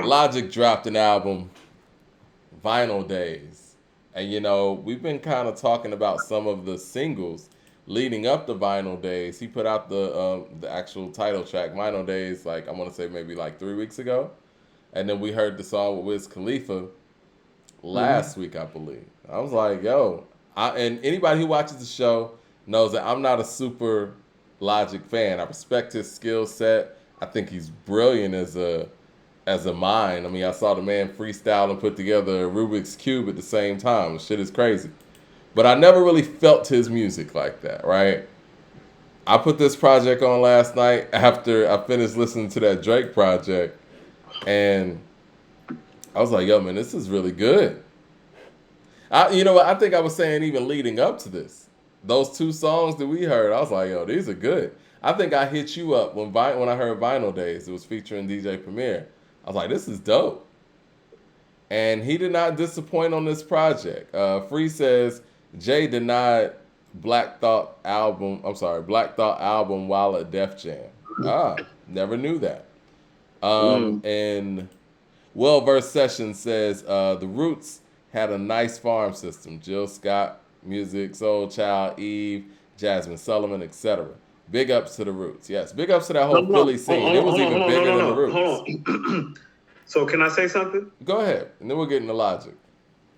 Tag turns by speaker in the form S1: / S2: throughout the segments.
S1: bro.
S2: Logic dropped an album, Vinyl Days. And we've been kind of talking about some of the singles leading up to Vinyl Days. He put out the actual title track, Vinyl Days, like I want to say maybe like 3 weeks ago. And then we heard the song with Wiz Khalifa
S1: Hmm.
S2: last week, I believe. I was like, yo, and anybody who watches the show knows that I'm not a super Logic fan. I respect his skill set. I think he's brilliant as a mind. I mean, I saw the man freestyle and put together a Rubik's Cube at the same time. Shit is crazy. But I never really felt his music like that, right? I put this project on last night after I finished listening to that Drake project, and I was like, yo, man, this is really good. You know what? I think I was saying even leading up to this, those two songs that we heard, I was like, yo, these are good. I think I hit you up when I heard Vinyl Days. It was featuring DJ Premier. I was like, this is dope. And he did not disappoint on this project. Free says Jay denied Black Thought album. I'm sorry, Black Thought album while at Def Jam. Ah, never knew that.
S1: Mm.
S2: And Well Versed Session says the Roots had a nice farm system. Jill Scott, Music, Soul Child, Eve, Jasmine Sullivan, etc. Big ups to the Roots. Yes, big ups to that
S1: No,
S2: whole
S1: no,
S2: Philly
S1: hold
S2: scene. It
S1: on,
S2: was
S1: hold on,
S2: even
S1: hold on, no,
S2: bigger
S1: no,
S2: than the
S1: no,
S2: Roots.
S1: hold on. So can I say something?
S2: Go ahead, and then we'll get into logic.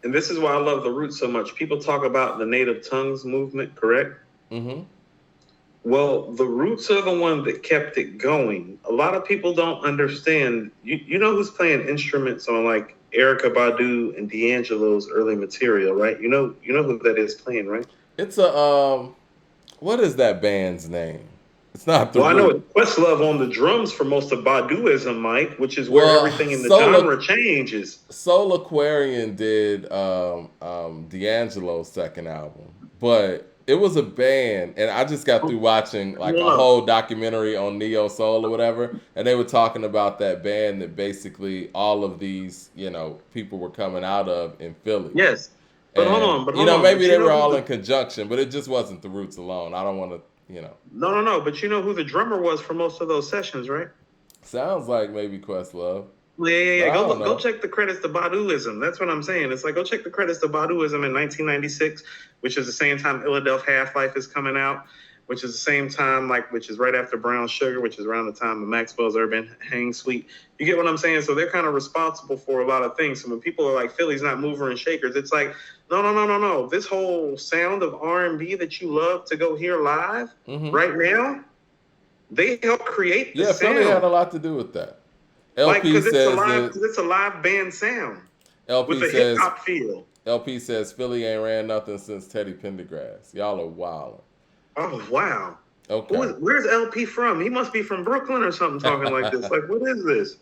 S1: And this is why I love the roots so much. People talk about the native tongues movement, correct?
S2: Mm-hmm.
S1: Well, the roots are the one that kept it going. A lot of people don't understand. You know who's playing instruments on like Erica Badu and D'Angelo's early material, right? You know who that is playing, right?
S2: It's a what is that band's name? It's not the
S1: Well, I know
S2: Root.
S1: it's Questlove on the drums for most of Baduism, Mike, which is where
S2: Well,
S1: everything in the genre changes.
S2: Soul Aquarian did D'Angelo's second album, but it was a band, and I just got through watching like a
S1: No,
S2: whole documentary on Neo Soul or whatever, and they were talking about that band that basically all of these people were coming out of in Philly,
S1: yes,
S2: and
S1: but hold on.
S2: maybe
S1: But you
S2: they
S1: know
S2: were
S1: who
S2: all
S1: the
S2: in conjunction, but it just wasn't the Roots alone. I don't want to.
S1: no. But you know who the drummer was for most of those sessions, right?
S2: Sounds like maybe Questlove,
S1: Yeah, yeah,
S2: but
S1: yeah.
S2: I don't
S1: Go
S2: know.
S1: check the credits to Baduism. That's what I'm saying. It's like go check the credits to Baduism in 1996, which is the same time Philadelphia Half Life is coming out, which is the same time which is right after Brown Sugar, which is around the time of Maxwell's Urban Hang Suite. You get what I'm saying? So they're kind of responsible for a lot of things. So when people are like Philly's not movers and shakers, it's like no, no, no, no, no. This whole sound of R&B that you love to go hear live
S2: Hmm.
S1: right now, they help create the
S2: Yeah, Philly had a
S1: sound.
S2: lot to do with that.
S1: Like,
S2: LP
S1: because
S2: says that
S1: it's a live band sound with
S2: LP
S1: a hip
S2: says
S1: hop feel.
S2: LP says Philly ain't ran nothing since Teddy Pendergrass. Y'all are wild.
S1: Oh wow,
S2: Okay.
S1: where's LP from? He must be from Brooklyn or something, talking like this. Like, what is this?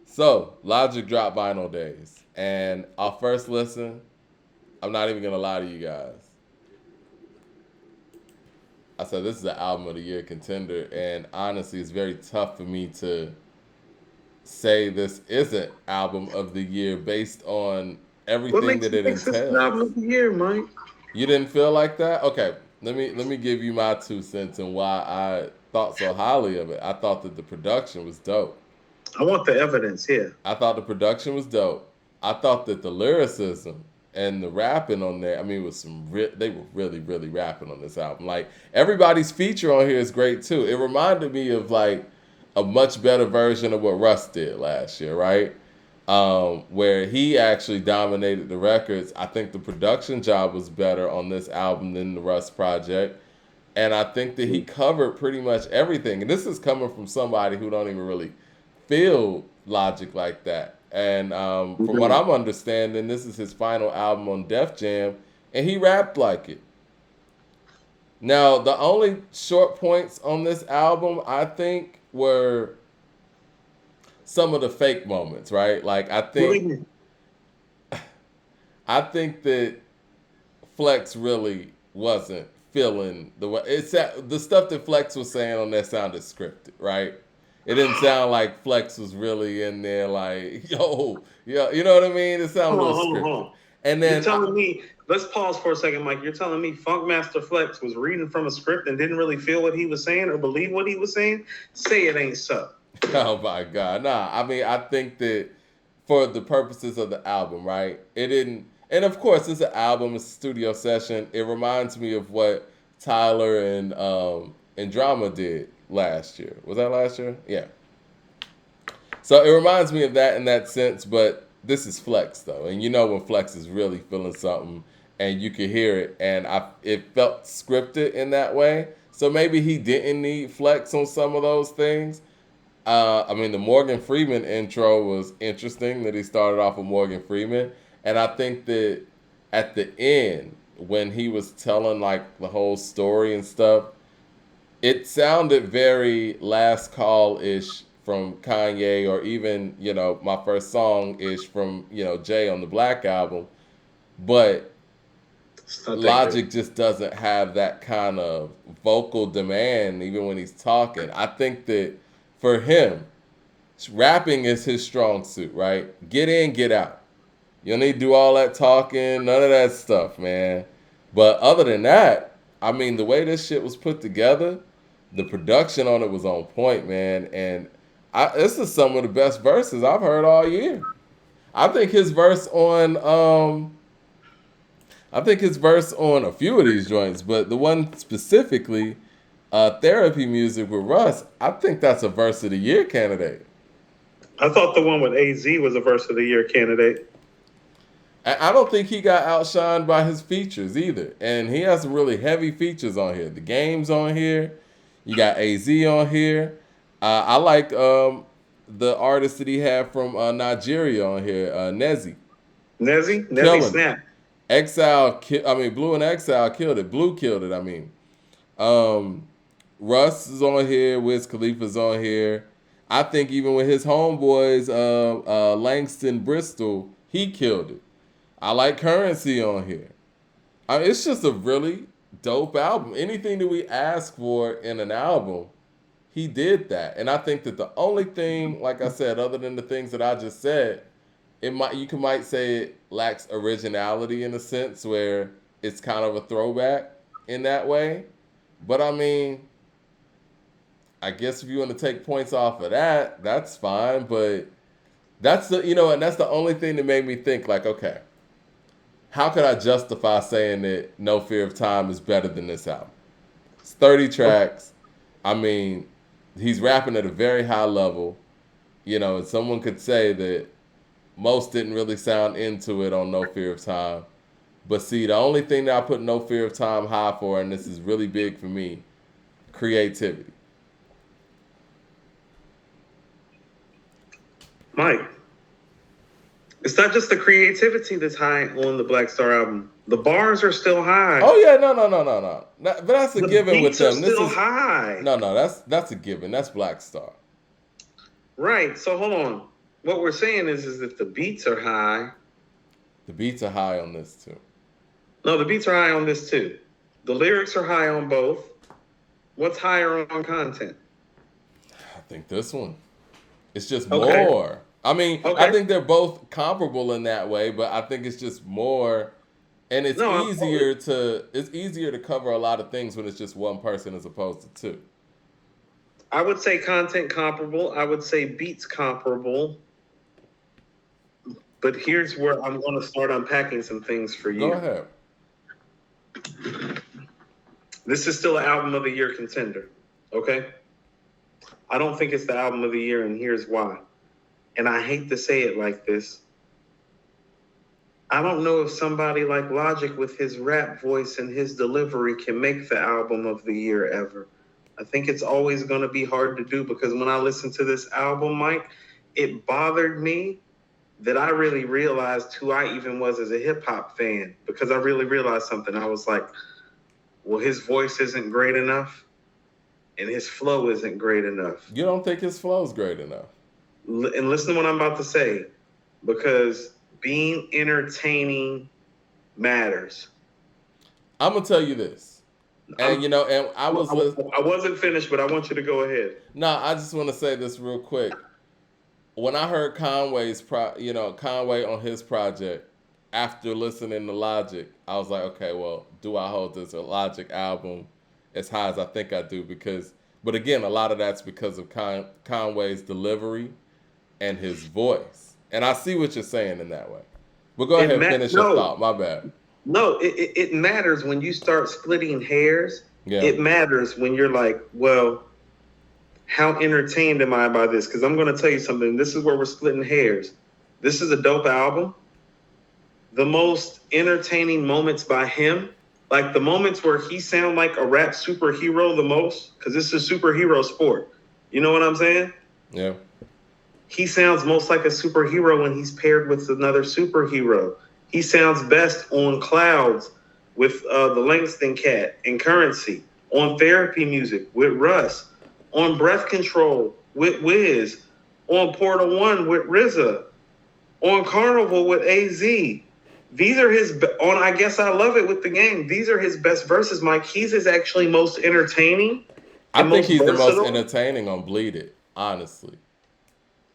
S2: So Logic dropped Vinyl Days, and our first listen, I'm not even gonna lie to you guys. I said this is an album of the year contender, and honestly, it's very tough for me to say this isn't album of the year based on
S1: What
S2: everything
S1: makes
S2: that
S1: you
S2: it
S1: think this is album
S2: entails.
S1: of the year, Mike?
S2: You didn't feel like that? Okay, let me give you my 2 cents and why I thought so highly of it. I thought that the production was dope.
S1: I want the evidence here.
S2: I thought the production was dope. I thought that the lyricism and the rapping on there, I mean, it was they were really, really rapping on this album. Like everybody's feature on here is great too. It reminded me of like a much better version of what Russ did last year, right? Where he actually dominated the records. I think the production job was better on this album than the Russ project. And I think that he covered pretty much everything. And this is coming from somebody who don't even really feel Logic like that. And from what
S1: Mhm.
S2: I'm understanding, this is his final album on Def Jam, and he rapped like it. Now, the only short points on this album, I think, were some of the fake moments, right? Like
S1: What do you
S2: I think that Flex really wasn't feeling the way the stuff that Flex was saying on that sounded scripted, right? It didn't sound like Flex was really in there, like yo, you know what I mean? It sounded a little
S1: hold on, hold
S2: scripted.
S1: on.
S2: And
S1: You're
S2: then,
S1: telling me, let's pause for a second, Mike. You're telling me Funkmaster Flex was reading from a script and didn't really feel what he was saying or believe what he was saying? Say it ain't so.
S2: oh my God, nah. I mean, I think that. for the purposes of the album, right? It didn't, and of course, it's an album, it's a studio session. It reminds me of what Tyler and Drama did last year. Was that last year? Yeah. So it reminds me of that in that sense, but this is Flex though, and you know when Flex is really feeling something, and you could hear it, and it felt scripted in that way. So maybe he didn't need Flex on some of those things. I mean, the Morgan Freeman intro was interesting that he started off with Morgan Freeman, and I think that at the end when he was telling like the whole story and stuff, it sounded very Last Call ish from Kanye, or even My First Song ish from Jay on the Black album, but
S1: It's not that good.
S2: Logic just doesn't have that kind of vocal demand even when he's talking. I think that for him, rapping is his strong suit, right? Get in, get out. You don't need to do all that talking, none of that stuff, man. But other than that, I mean, the way this shit was put together, the production on it was on point, man. And this is some of the best verses I've heard all year. I think his verse on a few of these joints, but the one specifically, Therapy Music with Russ, I think that's a verse of the year candidate.
S1: I thought the one with AZ was a verse of the year candidate.
S2: I don't think he got outshined by his features either. And he has some really heavy features on here. The Game's on here. You got AZ on here. I like the artist that he had from Nigeria on here, Nezzy.
S1: Nezzy
S2: Killing it.
S1: Snap.
S2: Blue and Exile killed it. Blue killed it, I mean. Russ is on here. Wiz Khalifa's on here. I think even with his homeboys, Langston Bristol, he killed it. I like Currency on here. It's just a really dope album. Anything that we ask for in an album, he did that. And I think that the only thing, like I said, other than the things that I just said, you might say it lacks originality in a sense where it's kind of a throwback in that way. But I mean, I guess if you want to take points off of that, that's fine. But that's and that's the only thing that made me think like, okay, how could I justify saying that No Fear of Time is better than this album? It's 30 tracks. I mean, he's rapping at a very high level, and someone could say that most didn't really sound into it on No Fear of Time. But see, the only thing that I put No Fear of Time high for, and this is really big for me, creativity.
S1: Mike, it's not just the creativity that's high on the Black Star album. The bars are still high.
S2: Oh yeah, no. But that's a given with them.
S1: This is high.
S2: No, that's a given. That's Black Star.
S1: Right. So hold on. What we're saying is that the beats are high.
S2: The beats are high on this too.
S1: No, the beats are high on this too. The lyrics are high on both. What's higher on content?
S2: I think this one. It's just
S1: Okay.
S2: more. I mean,
S1: Okay.
S2: I think they're both comparable in that way, but I think it's just more, and it's easier to cover a lot of things when it's just one person as opposed to two.
S1: I would say content comparable. I would say beats comparable. But here's where I'm going to start unpacking some things for you.
S2: Go ahead.
S1: This is still an album of the year contender, okay? I don't think it's the album of the year, and here's why. And I hate to say it like this. I don't know if somebody like Logic with his rap voice and his delivery can make the album of the year ever. I think it's always going to be hard to do because when I listened to this album, Mike, it bothered me that I really realized who I even was as a hip-hop fan, because I really realized something. I was like, well, his voice isn't great enough and his flow isn't great enough.
S2: You don't think his flow's great enough?
S1: And listen to what I'm about to say, because being entertaining matters.
S2: I'm gonna tell you this, and I
S1: wasn't finished, but I want you to go ahead.
S2: No, I just want to say this real quick. When I heard Conway on his project, after listening to Logic, I was like, okay, well, do I hold this Logic album as high as I think I do? But again, a lot of that's because of Conway's delivery and his voice. And I see what you're saying in that way. But go ahead, finish your
S1: No,
S2: thought. My bad.
S1: no, it matters when you start splitting hairs.
S2: Yeah.
S1: It matters when you're like, well, how entertained am I by this? Because I'm going to tell you something. This is where we're splitting hairs. This is a dope album. The most entertaining moments by him, like the moments where he sound like a rap superhero the most, because this is a superhero sport. You know what I'm saying?
S2: Yeah.
S1: He sounds most like a superhero when he's paired with another superhero. He sounds best on Clouds with the Langston Cat and Currency, on Therapy Music with Russ, on Breath Control with Wiz, on Portal One with RZA, on Carnival with AZ. These are on I Guess I Love It with The Game. These are his best verses, Mike. He's is actually most entertaining.
S2: I think he's
S1: versatile.
S2: the most entertaining on Bleed It, honestly.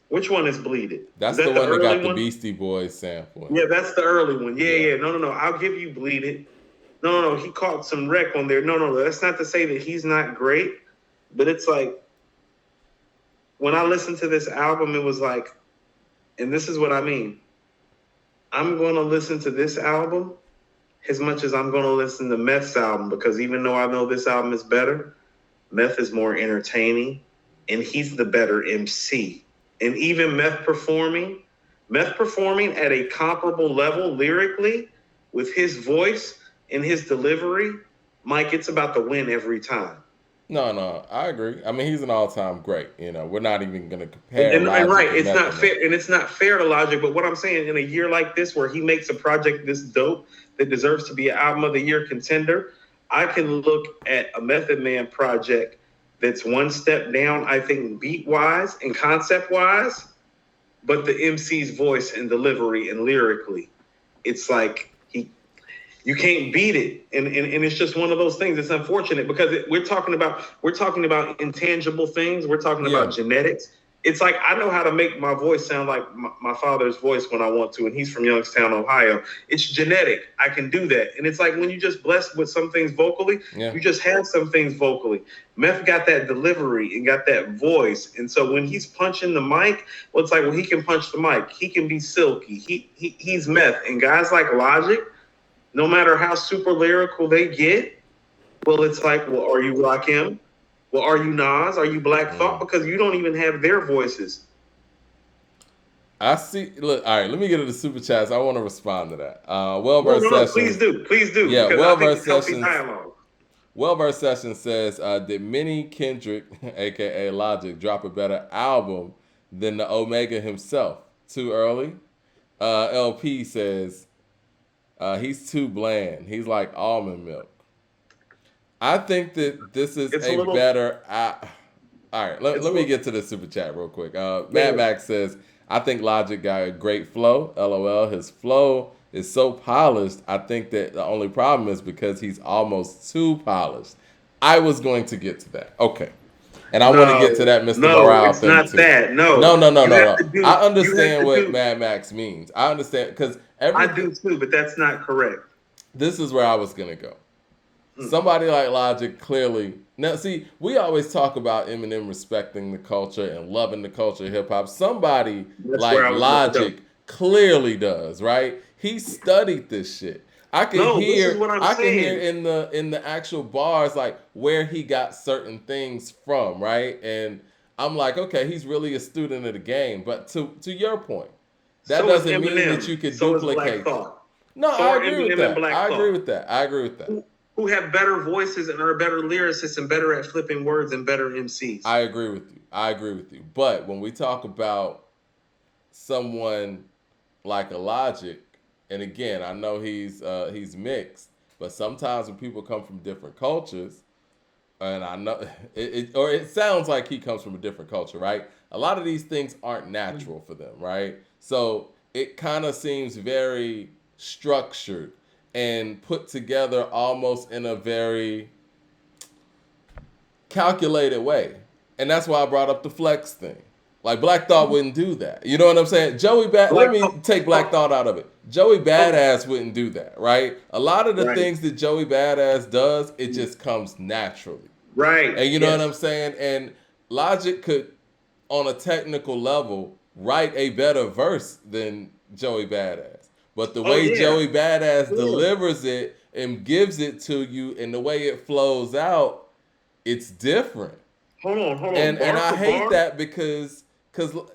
S1: Which one is Bleed It?
S2: That's
S1: Is
S2: the one that got the
S1: one?
S2: Beastie Boys sample.
S1: Yeah, that's the early one. Yeah. No. I'll give you Bleed It. No. He caught some wreck on there. No. That's not to say that he's not great, but it's like when I listened to this album, it was like, and this is what I mean. I'm going to listen to this album as much as I'm going to listen to Meth's album, because even though I know this album is better, Meth is more entertaining, and he's the better MC. And even Meth performing at a comparable level lyrically with his voice and his delivery, Mike, it's about the win every time.
S2: No, I agree. I mean, he's an all-time great. You know, we're not even going to compare.
S1: And right, it's not fair, and it's not fair to Logic. But what I'm saying, in a year like this, where he makes a project this dope that deserves to be an album of the year contender, I can look at a Method Man project that's one step down, I think, beat-wise and concept-wise, but the MC's voice and delivery and lyrically, it's like you can't beat it, and it's just one of those things. It's unfortunate because we're talking about intangible things. We're talking about genetics. It's like I know how to make my voice sound like my father's voice when I want to, and he's from Youngstown, Ohio. It's genetic. I can do that, and it's like when you just blessed with some things vocally, you just have some things vocally. Meth got that delivery and got that voice, and so when he's punching the mic, well, it's like, well, he can punch the mic. He can be silky. He's Meth, and guys like Logic, no matter how super lyrical they get, well, it's like, well, are you Rakim? Well, are you Nas? Are you Black Thought? Because you don't even have their voices.
S2: I see. Look, all right. Let me get to the super chats. I want to respond to that. Well-versed session.
S1: Please do.
S2: Yeah, well-versed
S1: session.
S2: Well-versed session says, did Minnie Kendrick, aka Logic, drop a better album than the Omega himself? Too early. LP says, he's too bland. He's like almond milk. I think that this is better. All right, let me get to the super chat real quick. Mad Max says, I think Logic got a great flow. LOL. His flow is so polished. I think that the only problem is because he's almost too polished. I was going to get to that. Okay. And I want to get to that Mr. Morale thing.
S1: No, it's not that. No.
S2: I understand what Mad Max means. I understand because
S1: I do too, but that's not correct.
S2: This is where I was going to go. Somebody like Logic clearly. Now, see, we always talk about Eminem respecting the culture and loving the culture of hip-hop. Somebody like Logic clearly does, right? He studied this shit. I can hear in the actual bars like where he got certain things from, right? And I'm like, okay, he's really a student of the game. But to your point, that doesn't mean that you could duplicate. No, I agree with that. I agree with that.
S1: Who have better voices and are better lyricists and better at flipping words and better MCs.
S2: I agree with you. But when we talk about someone like a Logic, and again, I know he's mixed, but sometimes when people come from different cultures, and I know it sounds like he comes from a different culture, right? A lot of these things aren't natural for them, right? So it kind of seems very structured and put together almost in a very calculated way. And that's why I brought up the flex thing. Like Black Thought wouldn't do that. You know what I'm saying? Let me take Black Thought out of it. Joey Badass wouldn't do that, right? A lot of the things that Joey Badass does, it just comes naturally.
S1: Right.
S2: And you know what I'm saying? And Logic could, on a technical level, write a better verse than Joey Badass. But the
S1: Oh
S2: way
S1: yeah.
S2: Joey Badass
S1: Sure.
S2: delivers it and gives it to you and the way it flows out, it's different.
S1: Hold on.
S2: And
S1: Bar
S2: I
S1: for
S2: hate
S1: bar,
S2: that because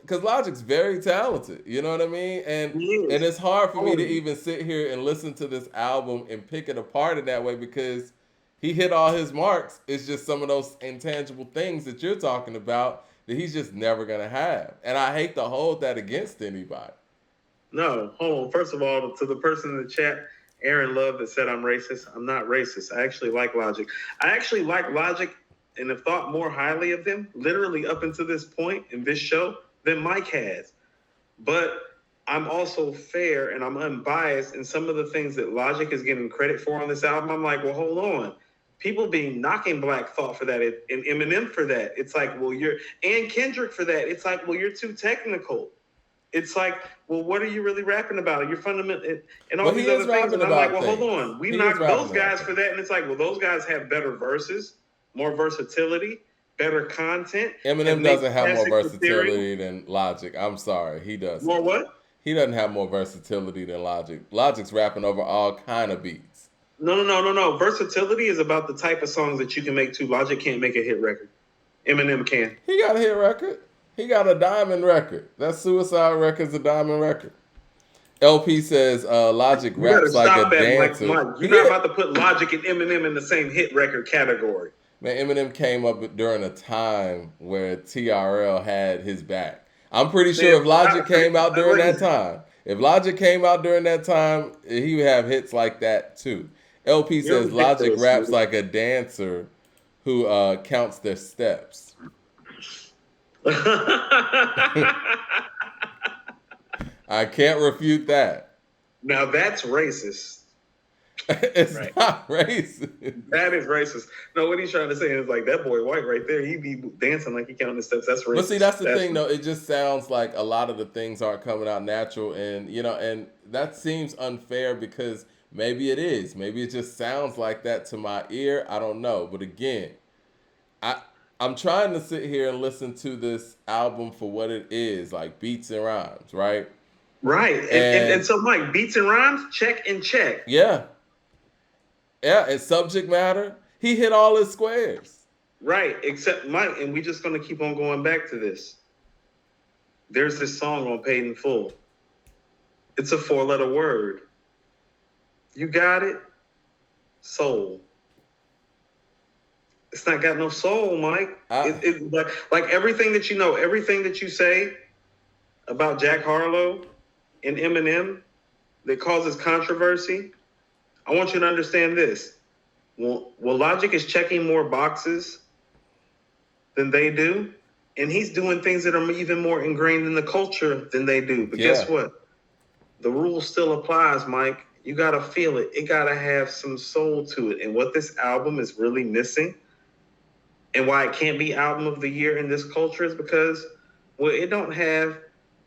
S2: Logic's very talented. You know what I mean?
S1: he
S2: And
S1: is.
S2: it's hard for me to
S1: Totally.
S2: even sit here and listen to this album and pick it apart in that way because he hit all his marks. It's just some of those intangible things that you're talking about that he's just never gonna have. And I hate to hold that against anybody.
S1: No, hold on. First of all, to the person in the chat, Aaron Love, that said I'm racist. I'm not racist. I actually like Logic. I actually like Logic and have thought more highly of him, literally up until this point in this show, than Mike has. But I'm also fair and I'm unbiased in some of the things that Logic is getting credit for on this album. I'm like, well, hold on. People be knocking Black Thought for that and Eminem for that. It's like, well, and Kendrick for that. It's like, well, you're too technical. It's like, well, what are you really rapping about? You're fundamental and all
S2: But he
S1: these
S2: is
S1: other things.
S2: rapping
S1: And I'm like,
S2: about
S1: well, hold
S2: things.
S1: on. We
S2: He is
S1: knocked
S2: rapping
S1: those
S2: about
S1: guys for
S2: things.
S1: that. And it's like, well, those guys have better verses, more versatility, better content, have
S2: Eminem
S1: made
S2: doesn't have more
S1: classic material.
S2: versatility than Logic. I'm sorry, he doesn't.
S1: More what?
S2: He doesn't have more versatility than Logic. Logic's rapping over all kind of beats.
S1: No. Versatility is about the type of songs that you can make too. Logic can't make a hit record. Eminem can.
S2: He got a hit record. He got a diamond record. That Suicide Record's a diamond record. LP says Logic
S1: You better
S2: raps like a
S1: stop that, Mike.
S2: dancer.
S1: Mike. You're not about to put Logic and Eminem in the same hit record category.
S2: Man, Eminem came up during a time where TRL had his back. I'm pretty sure if Logic came out during that time, he would have hits like that too. LP
S1: You're
S2: says Logic
S1: ridiculous,
S2: raps
S1: dude.
S2: like a dancer who counts their steps. I can't refute that.
S1: Now that's racist.
S2: It's
S1: Right.
S2: not racist.
S1: That is racist. No, what he's trying to say is like that boy white right there. He be dancing like he counting the steps. That's racist.
S2: But see, that's the thing, though. It just sounds like a lot of the things aren't coming out natural, and and that seems unfair because maybe it is. Maybe it just sounds like that to my ear. I don't know. But again, I'm trying to sit here and listen to this album for what it is, like beats and rhymes, right?
S1: Right. And so Mike, beats and rhymes, check and check.
S2: Yeah. Yeah, and subject matter, he hit all his squares.
S1: Right, except Mike, and we just gonna keep on going back to this. There's this song on Paid in Full. It's a 4-letter word. You got it? Soul. It's not got no soul, Mike. Like everything that you know, everything that you say about Jack Harlow and Eminem that causes controversy, I want you to understand this. Well, Logic is checking more boxes than they do, and he's doing things that are even more ingrained in the culture than they do. But guess what? The rule still applies, Mike. You got to feel it. It got to have some soul to it. And what this album is really missing, and why it can't be album of the year in this culture, is because, well, it don't have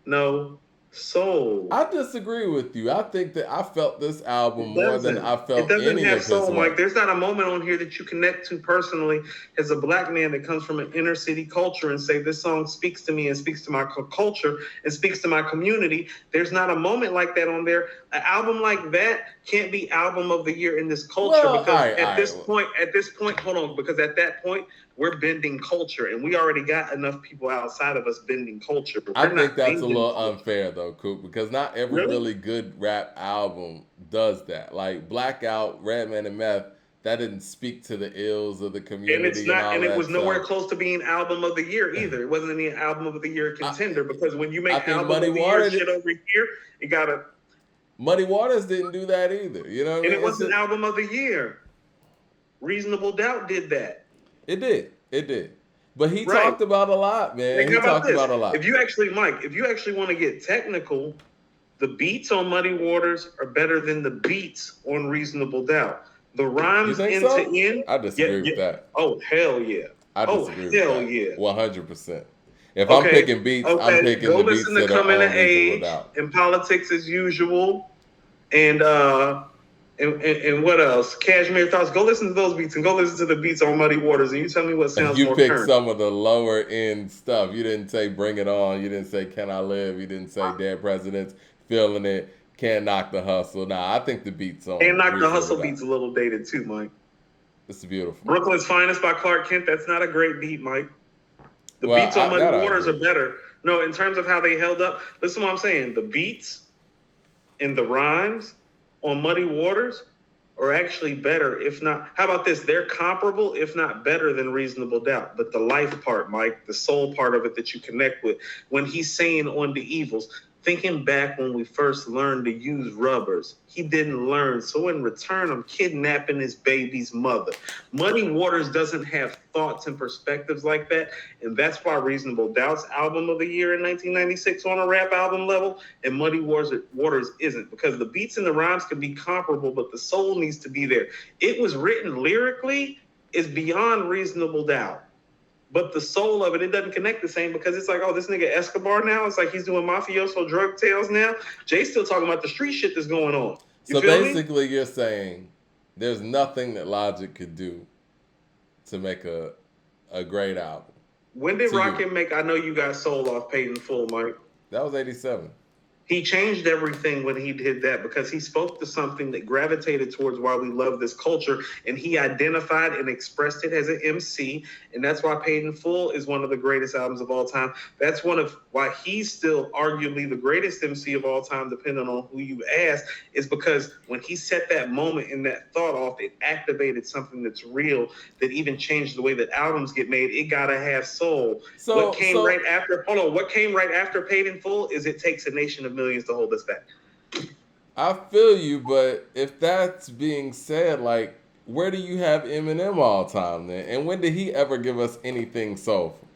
S1: no soul.
S2: I disagree with you. I think that I felt this album more than I felt
S1: it doesn't
S2: any
S1: have
S2: of his
S1: soul,
S2: work.
S1: Mike. There's not a moment on here that you connect to personally as a black man that comes from an inner city culture and say this song speaks to me and speaks to my culture and speaks to my community. There's not a moment like that on there. An album like that can't be album of the year in this culture because at this point, hold on, because at that point we're bending culture, and we already got enough people outside of us bending culture.
S2: I think that's a little unfair though, Coop, because not every really good rap album does that. Like Blackout, Redman and Meth, that didn't speak to the ills of the community.
S1: And it's not, and it was nowhere
S2: stuff.
S1: close to being album of the year either. It wasn't any album of the year contender because when you make album
S2: Muddy
S1: of the
S2: Water
S1: year shit over here, you gotta.
S2: Muddy Waters didn't do that either. You know what I mean?
S1: And it wasn't album of the year. Reasonable Doubt did that.
S2: It did. But he talked about a lot, man.
S1: Like,
S2: he talked about a lot.
S1: If you actually want to get technical, the beats on Muddy Waters are better than the beats on Reasonable Doubt. The rhymes end to end.
S2: I disagree with that.
S1: Oh, hell yeah.
S2: I disagree with that.
S1: Hell yeah.
S2: 100%. If I'm picking beats, I'm picking the beats that are on Reasonable Doubt.
S1: In Politics as Usual, and And what else? Cashmere Thoughts. Go listen to those beats and go listen to the beats on Muddy Waters, and you tell me what sounds
S2: You
S1: more
S2: picked
S1: current.
S2: some of the lower end stuff. You didn't say Bring It On. You didn't say Can I Live. You didn't say Dead Presidents, Feeling It, Can't Knock the Hustle. Nah, I think the beats on
S1: And Knock the
S2: Reasonable
S1: Hustle
S2: Doubt.
S1: beat's a little dated too, Mike.
S2: It's beautiful.
S1: Brooklyn's Finest by Clark Kent. That's not a great beat, Mike. The
S2: Well,
S1: beats on Muddy
S2: that I
S1: Waters are
S2: agree.
S1: better. No, in terms of how they held up. Listen to what I'm saying. The beats and the rhymes on Muddy Waters are actually better, if not. How about this? They're comparable, if not better than Reasonable Doubt. But the life part, Mike, the soul part of it that you connect with, when he's saying on the evils, thinking back when we first learned to use rubbers, he didn't learn. So in return, I'm kidnapping his baby's mother. Muddy Waters doesn't have thoughts and perspectives like that. And that's why Reasonable Doubt's album of the year in 1996 on a rap album level and Muddy Waters isn't, because the beats and the rhymes can be comparable, but the soul needs to be there. It was written lyrically is beyond Reasonable Doubt. But the soul of it doesn't connect the same, because it's like, oh, this nigga Escobar now. It's like he's doing mafioso drug tales now. Jay's still talking about the street shit that's going on. You
S2: So
S1: feel me?
S2: basically, you're saying there's nothing that Logic could do to make a great album.
S1: When did
S2: to you.
S1: Rakim make I Know You Got Soul off Paid in Full, Mike?
S2: That was 87.
S1: He changed everything when he did that, because he spoke to something that gravitated towards why we love this culture, and he identified and expressed it as an MC, and that's why Paid in Full is one of the greatest albums of all time. That's one of why he's still arguably the greatest MC of all time, depending on who you ask, is because when he set that moment and that thought off, it activated something that's real, that even changed the way that albums get made. It gotta have soul. What came right after Paid in Full is It Takes a Nation of Millions to Hold Us Back.
S2: I feel you, but if that's being said, like, where do you have Eminem all time then? And when did he ever give us anything soulful?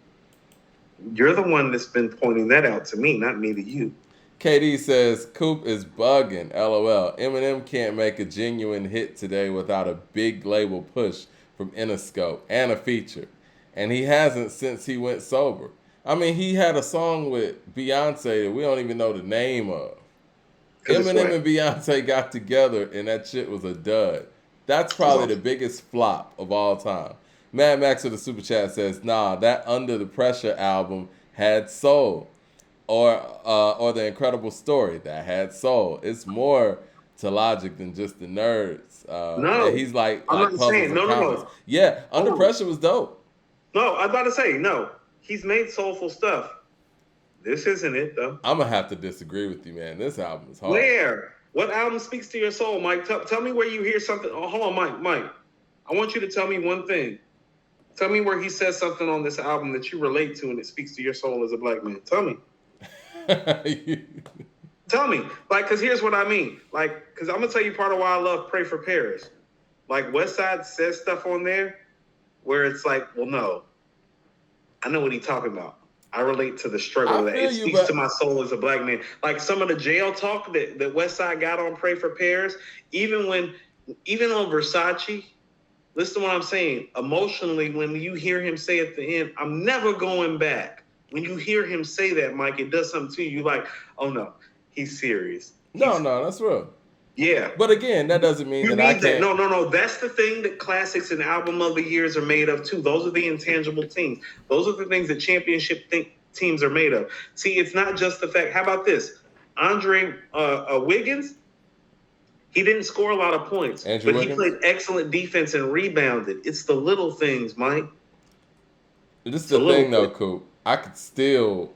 S1: You're the one that's been pointing that out to me, not me to you.
S2: KD says, Coop is bugging, LOL. Eminem can't make a genuine hit today without a big label push from Interscope and a feature. And he hasn't since he went sober. I mean, he had a song with Beyonce that we don't even know the name of. Eminem and Beyonce got together, and that shit was a dud. That's probably the biggest flop of all time. Mad Max with the super chat says, nah, that Under the Pressure album had soul. Or The Incredible Story, that had soul. It's more to Logic than just the nerds.
S1: No,
S2: he's like
S1: I'm not
S2: puzzles
S1: saying,
S2: and
S1: no.
S2: commas. Yeah, Under Pressure was dope.
S1: No, I was about to say, no. He's made soulful stuff. This isn't it, though.
S2: I'm going to have to disagree with you, man. This album is hard.
S1: Where? What album speaks to your soul, Mike? Tell me where you hear something. Oh, hold on, Mike. I want you to tell me one thing. Tell me where he says something on this album that you relate to and it speaks to your soul as a black man. Tell me. Tell me. Like, because here's what I mean. Like, because I'm going to tell you part of why I love Pray for Paris. Like, Westside says stuff on there where it's like, well, no. I know what he's talking about. I relate to the struggle of that. It speaks to my soul as a black man. Like some of the jail talk that Westside got on Pray for Paris, even on Versace, listen to what I'm saying. Emotionally, when you hear him say at the end, I'm never going back. When you hear him say that, Mike, it does something to you. Like, oh no, he's serious.
S2: No, that's real.
S1: Yeah.
S2: But again, that doesn't mean that I can't.
S1: No. That's the thing that classics and album of the years are made of too. Those are the intangible things. Those are the things that championship teams are made of. See, it's not just the fact. How about this? Andre Wiggins, he didn't score a lot of points, but he played excellent defense and rebounded. It's the little things, Mike.
S2: This is the thing, though, Coop. I could still.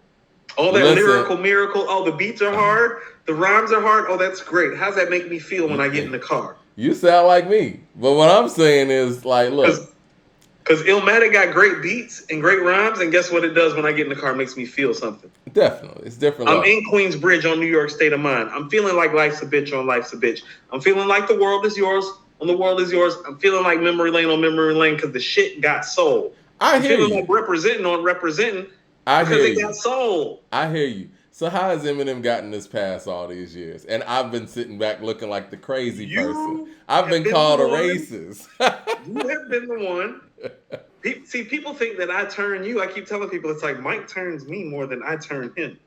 S1: Oh, that lyrical miracle. Oh, the beats are hard. The rhymes are hard. Oh, that's great. How's that make me feel when I get in the car?
S2: You sound like me. But what I'm saying is, like, look.
S1: Because Illmatic got great beats and great rhymes, and guess what it does when I get in the car? It makes me feel something.
S2: Definitely. It's different.
S1: I'm in Queensbridge on New York State of Mind. I'm feeling like life's a bitch on Life's a Bitch. I'm feeling like the world is yours on The World is Yours. I'm feeling like Memory Lane on Memory Lane because the shit got soul. I'm feeling like Representing on Representing because it got soul.
S2: I hear you. So how has Eminem gotten this past all these years? And I've been sitting back looking like the crazy person. I've been called a racist.
S1: You have been the one. See, people think that I turn you. I keep telling people it's like Mike turns me more than I turn him.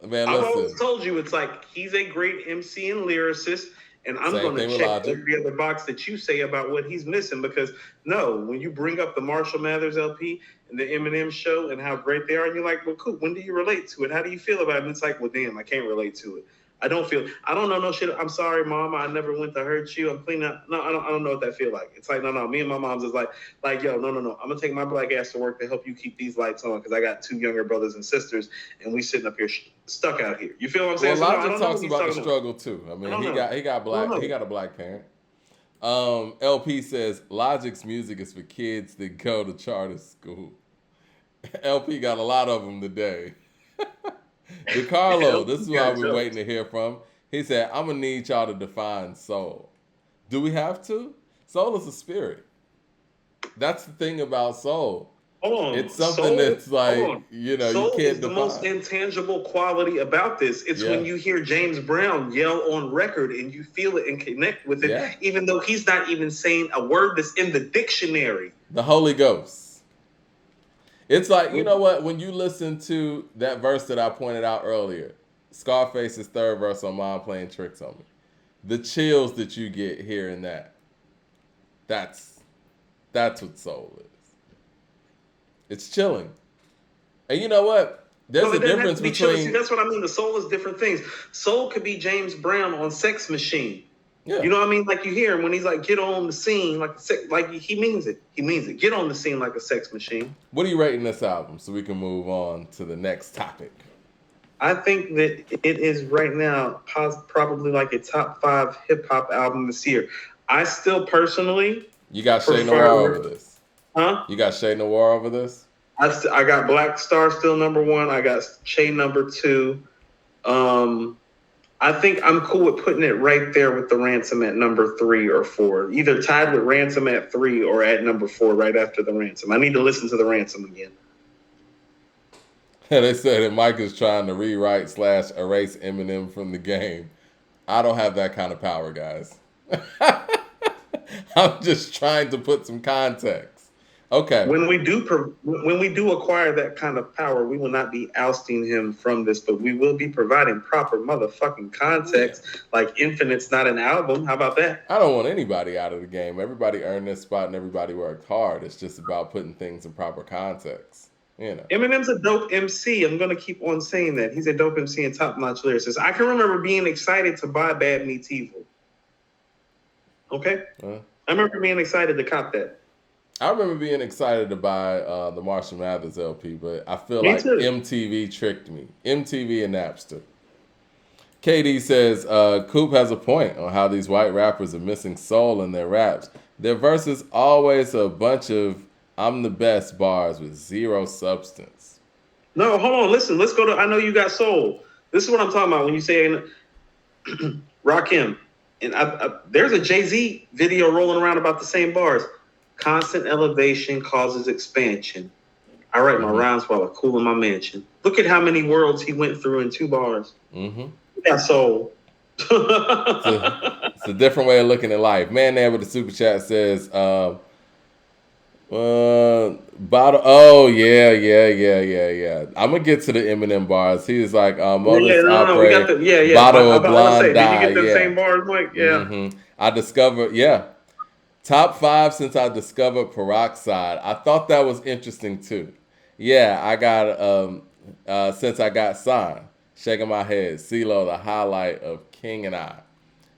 S2: Man,
S1: I've always told you it's like he's a great MC and lyricist, And I'm
S2: Same
S1: going to
S2: thing with
S1: check
S2: Logic.
S1: every other box that you say about what he's missing, because no, when you bring up the Marshall Mathers LP and the Eminem show and how great they are, and you're like, well, Coop, when do you relate to it? How do you feel about it? And it's like, well, damn, I can't relate to it. I don't know no shit. I'm sorry, mama. I never went to hurt you. I'm cleaning up. No, I don't know what that feel like. It's like, no. Me and my mom's is like, yo, no. I'm going to take my black ass to work to help you keep these lights on, because I got 2 younger brothers and sisters, and we sitting up here stuck out here. You feel what I'm saying?
S2: Well,
S1: So, no, I
S2: Logic
S1: don't know
S2: talks
S1: what he's
S2: about the
S1: talking
S2: struggle too. I
S1: I
S2: mean,
S1: don't
S2: he
S1: know.
S2: got
S1: I don't know.
S2: he got a black parent. LP says Logic's music is for kids that go to charter school. LP got a lot of them today. DeCarlo, this is what I've been waiting to hear from. He said, I'm going to need y'all to define soul. Do we have to? Soul is a spirit. That's the thing about soul.
S1: Hold on.
S2: It's something
S1: Soul,
S2: that's like,
S1: hold on.
S2: you
S1: Soul
S2: can't
S1: is the
S2: define.
S1: most intangible quality about this. It's when you hear James Brown yell on record and you feel it and connect with it, even though he's not even saying a word that's in the dictionary.
S2: The Holy Ghost. It's like, you know what? When you listen to that verse that I pointed out earlier, Scarface's third verse on Mom Playing Tricks on Me, the chills that you get hearing that's what soul is. It's chilling. And you know what? There's a difference between...
S1: See, that's what I mean. The soul is different things. Soul could be James Brown on Sex Machine.
S2: Yeah.
S1: You know what I mean? Like you hear him when he's like, get on the scene like he means it. He means it. Get on the scene like a sex machine.
S2: What are you rating this album so we can move on to the next topic?
S1: I think that it is right now probably like a top 5 hip hop album this year. I still personally...
S2: You got Shay Noir over this?
S1: Huh?
S2: You got Shay Noir over this?
S1: I got Black Star still number 1. I got Shay number 2. I think I'm cool with putting it right there with the Ransom at number 3 or 4. Either tied with Ransom at 3 or at number 4 right after the Ransom. I need to listen to the Ransom again.
S2: They said that Mike is trying to rewrite / erase Eminem from the game. I don't have that kind of power, guys. I'm just trying to put some context. Okay.
S1: When we do acquire that kind of power, we will not be ousting him from this, but we will be providing proper motherfucking context. Yeah. Like Infinite's not an album. How about that?
S2: I don't want anybody out of the game. Everybody earned their spot and everybody worked hard. It's just about putting things in proper context. You know.
S1: Eminem's a dope MC. I'm going to keep on saying that. He's a dope MC and top-notch lyricist. I can remember being excited to buy Bad Meets Evil. Okay? I remember being excited to cop that.
S2: I remember being excited to buy the Marshall Mathers LP, but I feel like MTV tricked me. MTV and Napster. KD says, Coop has a point on how these white rappers are missing soul in their raps. Their verses always a bunch of I'm the best bars with zero substance.
S1: No, hold on. Listen, let's go to I Know You Got Soul. This is what I'm talking about when you say Rakim. And there's a Jay-Z video rolling around about the same bars. Constant elevation causes expansion. I write my rhymes while I cool in my mansion. Look at how many worlds he went through in 2 bars. Mm-hmm. Yeah, soul.
S2: It's a different way of looking at life. Man there with the super chat says, bottle. Oh yeah. I'm gonna get to the Eminem bars. He was like,
S1: We got the,
S2: bottle of blonde dye.
S1: Did you get the same bars, Mike? Yeah.
S2: Mm-hmm. I discovered, top 5 since I discovered Peroxide. I thought that was interesting too. Yeah, I got since I got signed. Shaking my head. CeeLo, the highlight of King and I.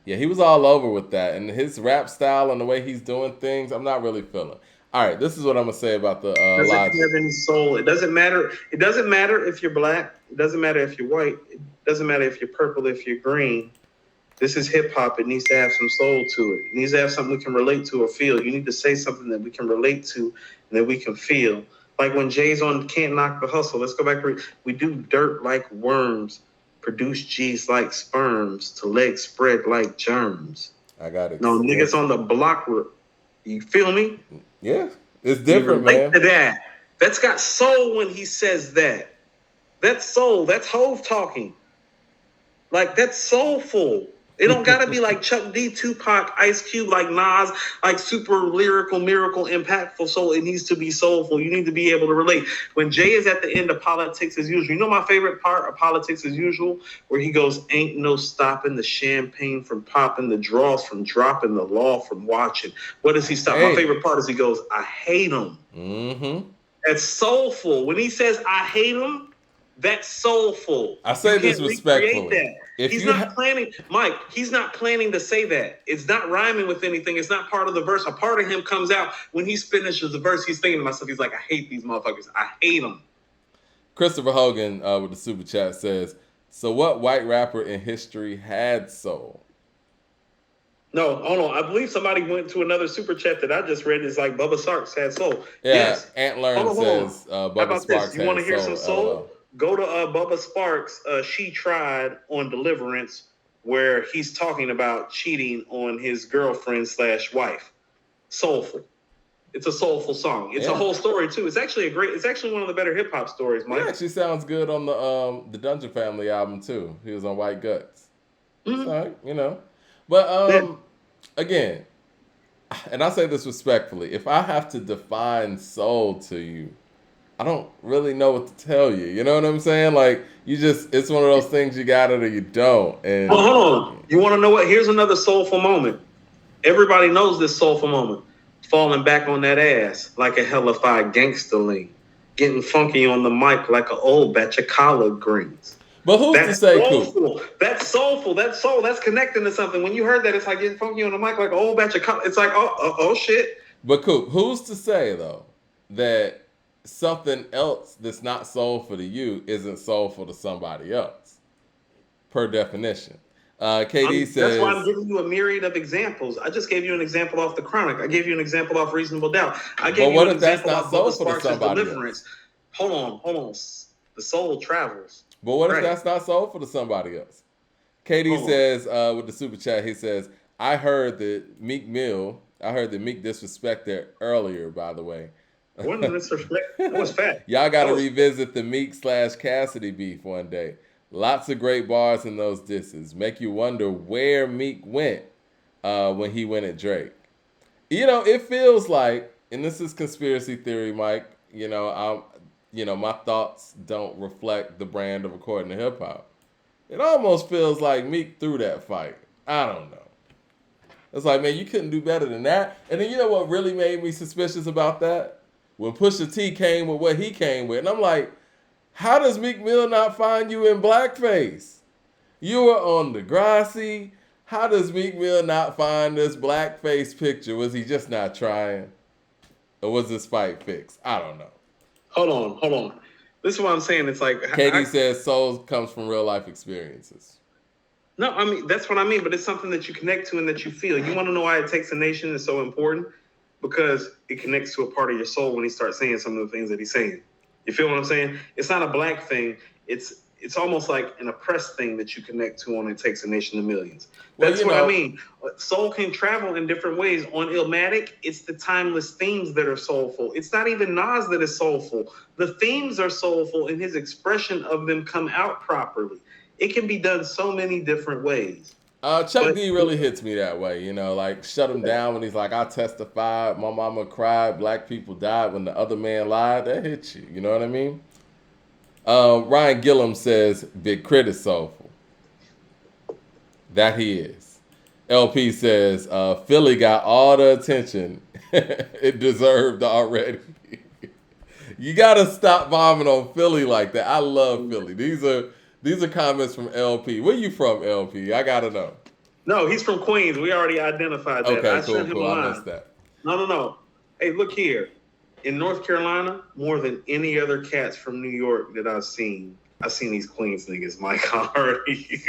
S2: Yeah, he was all over with that, and his rap style and the way he's doing things, I'm not really feeling. All right, this is what I'm gonna say about the
S1: doesn't
S2: Logic.
S1: have any soul. It doesn't matter. It doesn't matter if you're black. It doesn't matter if you're white. It doesn't matter if you're purple. If you're green. This is hip hop. It needs to have some soul to it. It needs to have something we can relate to or feel. You need to say something that we can relate to and that we can feel. Like when Jay's on Can't Knock the Hustle. Let's go back to we do dirt like worms, produce G's like sperms, to legs spread like germs.
S2: I got it.
S1: No niggas on the block. You feel me?
S2: Yeah, it's different, man.
S1: To that. That's got soul when he says that. That's soul. That's Hove talking. Like, that's soulful. It don't gotta be like Chuck D, Tupac, Ice Cube, like Nas, like super lyrical, miracle, impactful soul. It needs to be soulful. You need to be able to relate. When Jay is at the end of Politics as Usual, you know my favorite part of Politics as Usual? Where he goes, ain't no stopping the champagne from popping, the draws from dropping, the law from watching. What does he stop? My favorite part is he goes, I hate him.
S2: Mm-hmm.
S1: That's soulful. When he says, I hate him, that's soulful.
S2: I say this respectfully.
S1: He's not planning, Mike, he's not planning to say that. It's not rhyming with anything. It's not part of the verse. A part of him comes out when he finishes the verse. He's thinking to himself, he's like, I hate these motherfuckers. I hate them.
S2: Christopher Hogan with the super chat says, so what white rapper in history had soul?
S1: No, hold on. I believe somebody went to another super chat that I just read. It's like Bubba Sparks had soul.
S2: Yeah,
S1: yes.
S2: Ant Learn says Bubba Sparks
S1: You want to hear
S2: soul,
S1: some soul? Go to Bubba Sparks' She Tried on Deliverance, where he's talking about cheating on his girlfriend / wife. Soulful. It's a soulful song. It's a whole story too. It's actually one of the better hip hop stories, Mike.
S2: Yeah, she sounds good on the Dungeon Family album too. He was on White Guts.
S1: Mm-hmm.
S2: So, you know. But again, and I say this respectfully, if I have to define soul to you, I don't really know what to tell you. You know what I'm saying? Like, it's one of those things you got it or you don't. And
S1: well, hold on. You want to know what? Here's another soulful moment. Everybody knows this soulful moment. Falling back on that ass like a hellified gangster lean. Getting funky on the mic like an old batch of collard greens.
S2: But who's to say, Coop?
S1: That's soulful. That's soul. That's connecting to something. When you heard that, it's like getting funky on the mic like an old batch of collard. It's like, oh shit.
S2: But Coop, who's to say, though, that something else that's not soulful to you isn't soulful to somebody else, per definition? KD says...
S1: That's why I'm giving you a myriad of examples. I just gave you an example off The Chronic. I gave you an example off Reasonable Doubt. I gave you an example off Bubba Sparks' Deliverance. Hold on. The soul travels.
S2: But what if that's not soulful to somebody else? KD says with the super chat, he says, I heard that Meek disrespected earlier, by the way.
S1: What disrespect? That was fat.
S2: Y'all got to revisit the Meek / Cassidy beef one day. Lots of great bars in those disses. Make you wonder where Meek went when he went at Drake. You know, it feels like, and this is conspiracy theory, Mike, my thoughts don't reflect the brand of According to Hip Hop. It almost feels like Meek threw that fight. I don't know. It's like, man, you couldn't do better than that. And then you know what really made me suspicious about that? When Pusha T came with what he came with. And I'm like, how does Meek Mill not find you in blackface? You were on Degrassi. How does Meek Mill not find this blackface picture? Was he just not trying? Or was this fight fixed? I don't know.
S1: Hold on. This is what I'm saying. It's like...
S2: Katie says soul comes from real life experiences.
S1: No, I mean, that's what I mean. But it's something that you connect to and that you feel. You want to know why It Takes a Nation is so important? Because it connects to a part of your soul when he starts saying some of the things that he's saying. You feel what I'm saying? It's not a black thing. It's almost like an oppressed thing that you connect to on It Takes a Nation of Millions. That's what I mean. Soul can travel in different ways. On Illmatic, it's the timeless themes that are soulful. It's not even Nas that is soulful. The themes are soulful and his expression of them come out properly. It can be done so many different ways.
S2: Chuck D really hits me that way, like Shut Him Down when he's like, I testified, my mama cried, black people died when the other man lied. That hits you, you know what I mean? Ryan Gillum says, Big Crit is soulful. That he is. LP says, Philly got all the attention it deserved already. You got to stop bombing on Philly like that. I love Philly. These are comments from LP. Where you from, LP? I got to know.
S1: No, he's from Queens. We already identified that.
S2: Okay, cool. I missed that.
S1: No. Hey, look here. In North Carolina, more than any other cats from New York that I've seen these Queens niggas, Mike, already.